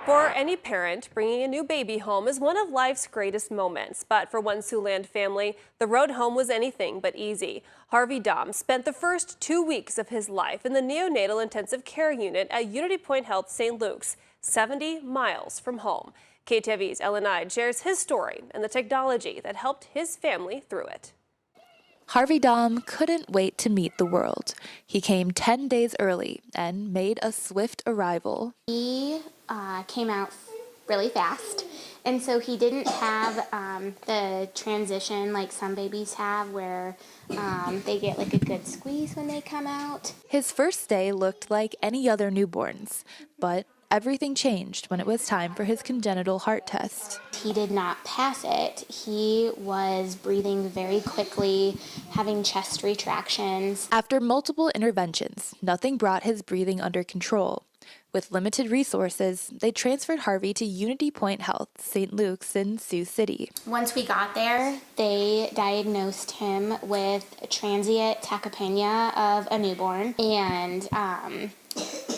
For any parent, bringing a new baby home is one of life's greatest moments. But for one Siouxland family, the road home was anything but easy. Harvey Dom spent the first 2 weeks of his life in the neonatal intensive care unit at Unity Point Health St. Luke's, 70 miles from home. KTV's Ellen Ide shares his story and the technology that helped his family through it. Harvey Dom couldn't wait to meet the world. He came 10 days early and made a swift arrival. He came out really fast, and so he didn't have the transition like some babies have where they get like a good squeeze when they come out. His first day looked like any other newborn's, but everything changed when it was time for his congenital heart test. He did not pass it. He was breathing very quickly, having chest retractions. After multiple interventions, nothing brought his breathing under control. With limited resources, they transferred Harvey to Unity Point Health, St. Luke's in Sioux City. Once we got there, they diagnosed him with transient tachypnea of a newborn and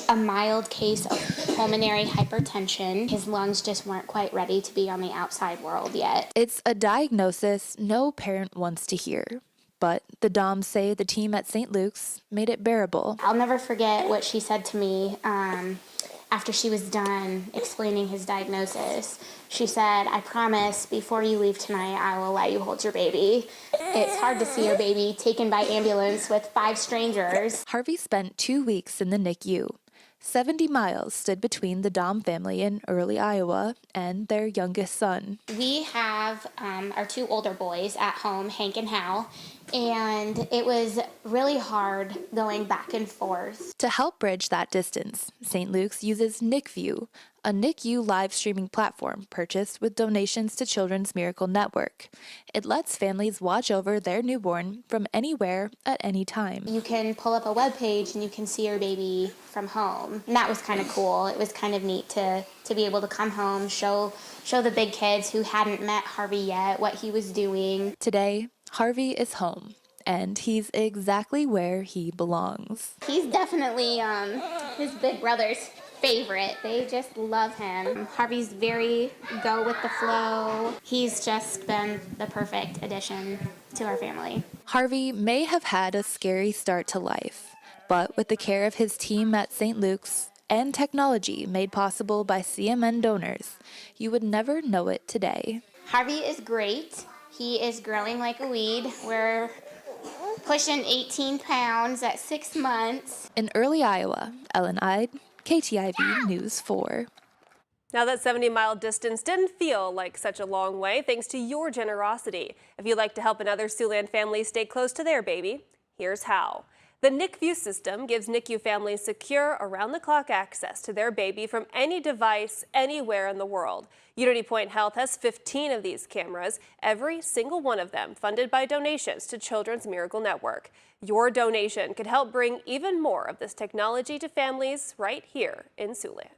a mild case of pulmonary hypertension. His lungs just weren't quite ready to be on the outside world yet. It's a diagnosis no parent wants to hear. But the Doms say the team at St. Luke's made it bearable. I'll never forget what she said to me after she was done explaining his diagnosis. She said, "I promise before you leave tonight, I will let you hold your baby." It's hard to see your baby taken by ambulance with 5 strangers. Harvey spent 2 weeks in the NICU. 70 miles stood between the Dom family in early Iowa and their youngest son. We have our 2 older boys at home, Hank and Hal, and it was really hard going back and forth. To help bridge that distance, St. Luke's uses NICView, a NICU live streaming platform purchased with donations to Children's Miracle Network. It lets families watch over their newborn from anywhere at any time. You can pull up a web page and you can see your baby from home. And that was kind of cool. It was kind of neat to be able to come home, show the big kids who hadn't met Harvey yet what he was doing. Today, Harvey is home, and he's exactly where he belongs. He's definitely his big brother's favorite. They just love him. Harvey's very go with the flow. He's just been the perfect addition to our family. Harvey may have had a scary start to life, but with the care of his team at St. Luke's and technology made possible by CMN donors, you would never know it today. Harvey is great. He is growing like a weed. We're pushing 18 pounds at 6 months. In early Iowa, Ellen Ide, KTIV News 4. Now that 70-mile distance didn't feel like such a long way thanks to your generosity. If you'd like to help another Siouxland family stay close to their baby, here's how. The NICView system gives NICU families secure, around-the-clock access to their baby from any device, anywhere in the world. Unity Point Health has 15 of these cameras, every single one of them funded by donations to Children's Miracle Network. Your donation could help bring even more of this technology to families right here in Siouxland.